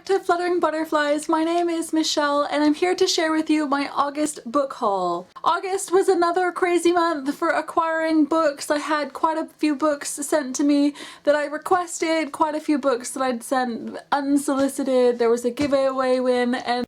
to Fluttering Butterflies. My name is Michelle and I'm here to share with you my August book haul. August was another crazy month for acquiring books. I had quite a few books sent to me that I requested, quite a few books that I'd sent unsolicited. There was a giveaway win and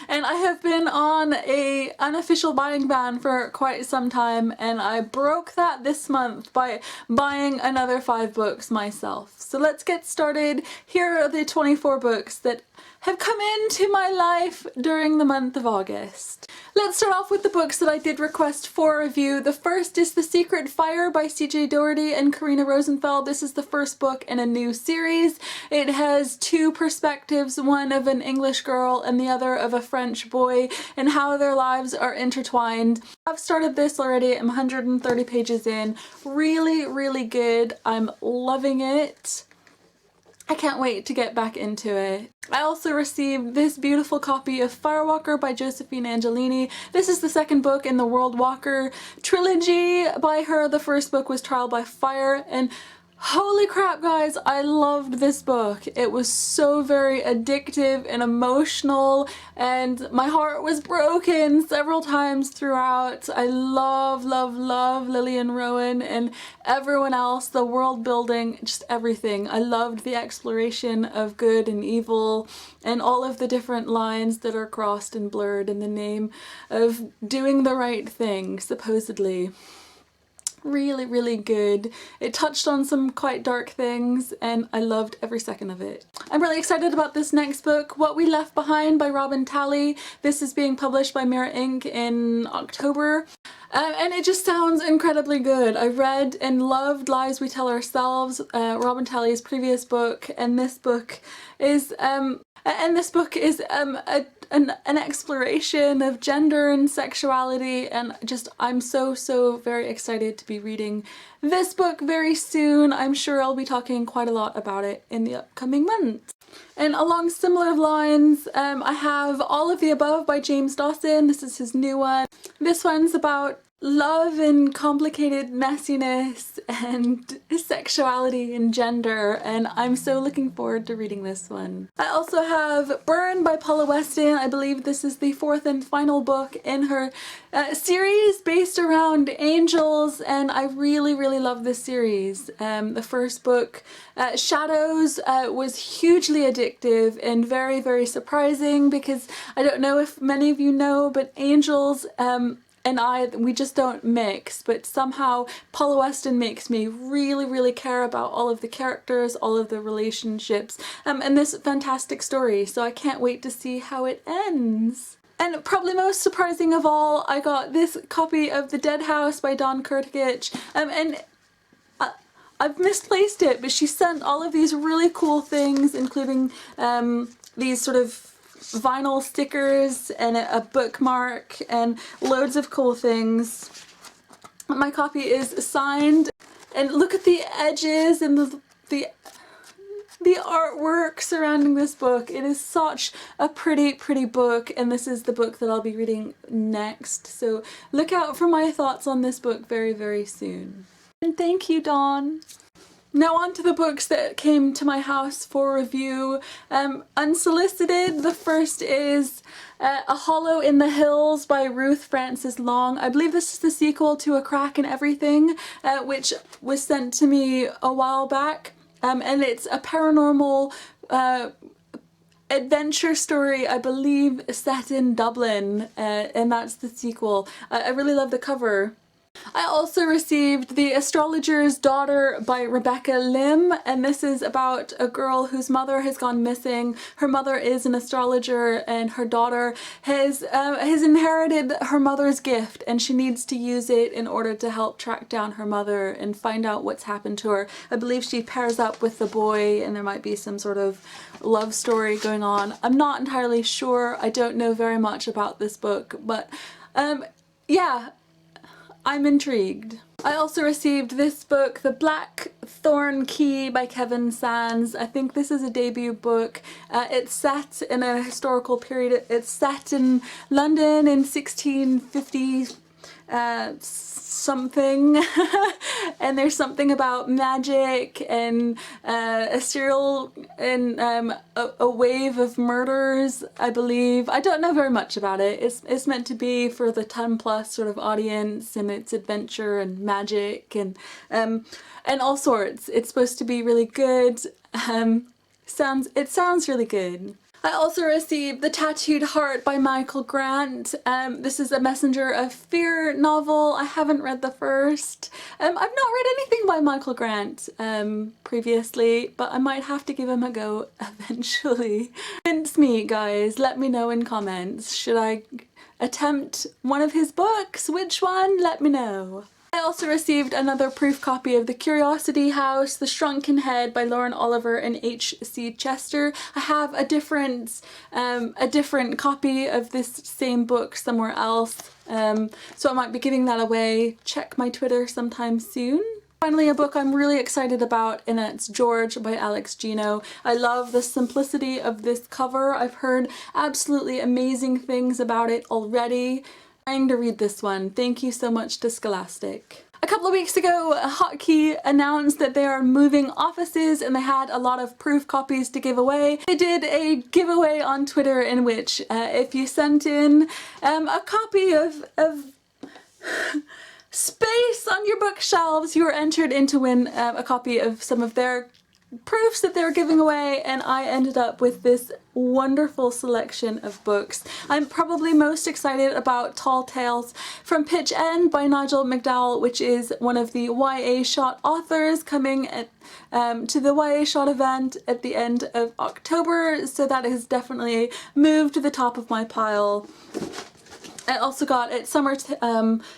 and I have been on a unofficial buying ban for quite some time, and I broke that this month by buying another 5 books myself. So let's get started. Here are the 24 books that have come into my life during the month of August. Let's start off with the books that I did request for review. The first is The Secret Fire by C.J. Doherty and Karina Rosenfeld. This is the first book in a new series. It has 2 perspectives, one of an English girl and the other of a French boy, and how their lives are intertwined. I've started this already. I'm 130 pages in. Really, really good. I'm loving it. I can't wait to get back into it. I also received this beautiful copy of Firewalker by Josephine Angelini. This is the second book in the World Walker trilogy by her. The first book was Trial by Fire, and holy crap guys, I loved this book. It was so very addictive and emotional, and my heart was broken several times throughout. I love, love, love Lillian Rowan and everyone else, the world building, just everything. I loved the exploration of good and evil and all of the different lines that are crossed and blurred in the name of doing the right thing, supposedly. Really, really good. It touched on some quite dark things and I loved every second of it. I'm really excited about this next book, What We Left Behind by Robin Talley. This is being published by Mirror Inc. in October. And it just sounds incredibly good. I read and loved Lies We Tell Ourselves, Robin Talley's previous book, and this book is an exploration of gender and sexuality, and just I'm so very excited to be reading this book very soon. I'm sure I'll be talking quite a lot about it in the upcoming months. And along similar lines, I have All of the Above by James Dawson. This is his new one. This one's about love and complicated messiness and sexuality and gender, and I'm so looking forward to reading this one. I also have Burn by Paula Weston. I believe this is the 4th and final book in her series based around angels, and I really love this series. The first book, Shadows, was hugely addictive and very surprising, because I don't know if many of you know, but angels and we just don't mix, but somehow Paula Weston makes me really care about all of the characters, all of the relationships, and this fantastic story, so I can't wait to see how it ends. And probably most surprising of all, I got this copy of The Dead House by Dawn Kurtgich, and I've misplaced it, but she sent all of these really cool things, including these sort of vinyl stickers and a bookmark and loads of cool things. My copy is signed, and look at the edges and the artwork surrounding this book. It is such a pretty book, and this is the book that I'll be reading next, so look out for my thoughts on this book very soon. And thank you, Dawn. Now on to the books that came to my house for review, unsolicited. The first is A Hollow in the Hills by Ruth Frances Long. I believe this is the sequel to A Crack in Everything, which was sent to me a while back, and it's a paranormal adventure story, I believe, set in Dublin, and that's the sequel. I really love the cover. I also received The Astrologers Daughter by Rebecca Lim, and this is about a girl whose mother has gone missing. Her mother is an astrologer, and her daughter has inherited her mother's gift, and she needs to use it in order to help track down her mother and find out what's happened to her. I believe she pairs up with the boy, and there might be some sort of love story going on. I'm not entirely sure. I don't know very much about this book, but yeah, I'm intrigued. I also received this book, The Black Thorn Key by Kevin Sands. I think this is a debut book. It's set in a historical period. It's set in London in 1650 something and there's something about magic and a serial and a wave of murders, I believe. I don't know very much about it. It's meant to be for the 10+ sort of audience, and it's adventure and magic and all sorts. It's supposed to be really good. It sounds really good. I also received The Tattooed Heart by Michael Grant. This is a Messenger of Fear novel. I haven't read the first. I've not read anything by Michael Grant previously, but I might have to give him a go eventually. Convince me, guys. Let me know in comments. Should I attempt one of his books? Which one? Let me know. I also received another proof copy of The Curiosity House, The Shrunken Head by Lauren Oliver and H.C. Chester. I have a different copy of this same book somewhere else, so I might be giving that away. Check my Twitter sometime soon. Finally, a book I'm really excited about, and it's George by Alex Gino. I love the simplicity of this cover. I've heard absolutely amazing things about it already. Trying to read this one. Thank you so much to Scholastic. A couple of weeks ago, Hotkey announced that they are moving offices and they had a lot of proof copies to give away. They did a giveaway on Twitter in which if you sent in a copy of space on your bookshelves, you were entered in to win a copy of some of their proofs that they were giving away, and I ended up with this wonderful selection of books. I'm probably most excited about Tall Tales from Pitch End by Nigel McDowell, which is one of the YA Shot authors coming to the YA Shot event at the end of October, so that has definitely moved to the top of my pile. I also got It's Summer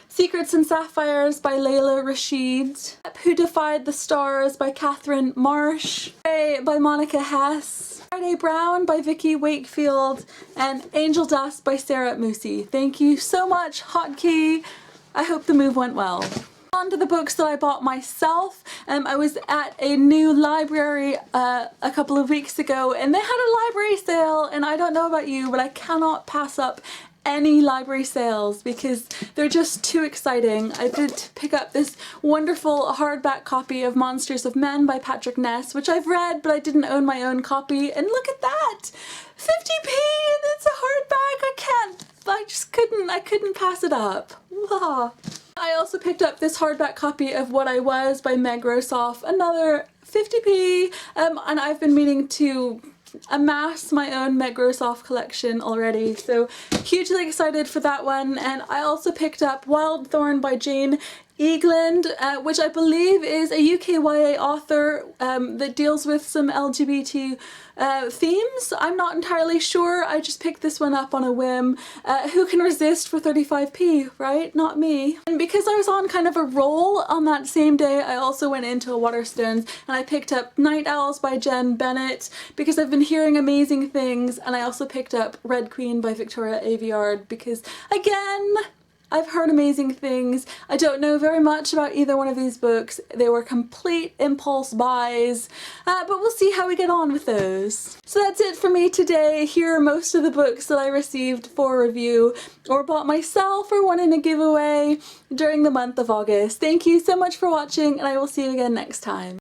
Secrets and Sapphires by Layla Rashid, Who Defied the Stars by Catherine Marsh, by Monica Hess, Friday Brown by Vicky Wakefield, and Angel Dust by Sarah Moosey. Thank you so much, Hotkey. I hope the move went well. On to the books that I bought myself. I was at a new library a couple of weeks ago, and they had a library sale, and I don't know about you, but I cannot pass up any library sales because they're just too exciting. I did pick up this wonderful hardback copy of Monsters of Men by Patrick Ness, which I've read, but I didn't own my own copy, and look at that! 50p and it's a hardback! I couldn't pass it up. Wow. I also picked up this hardback copy of What I Was by Meg Rosoff, another 50p, and I've been meaning to amass my own Meg Rosoff collection already, so hugely excited for that one. And I also picked up Wild Thorn by Jane Eagland, which I believe is a UK YA author that deals with some LGBT themes. I'm not entirely sure. I just picked this one up on a whim. Who can resist for 35p, right? Not me. And because I was on kind of a roll on that same day, I also went into a Waterstones and I picked up Night Owls by Jen Bennett because I've been hearing amazing things, and I also picked up Red Queen by Victoria Aveyard because, again, I've heard amazing things. I don't know very much about either one of these books. They were complete impulse buys, but we'll see how we get on with those. So that's it for me today. Here are most of the books that I received for review or bought myself or won in a giveaway during the month of August. Thank you so much for watching, and I will see you again next time.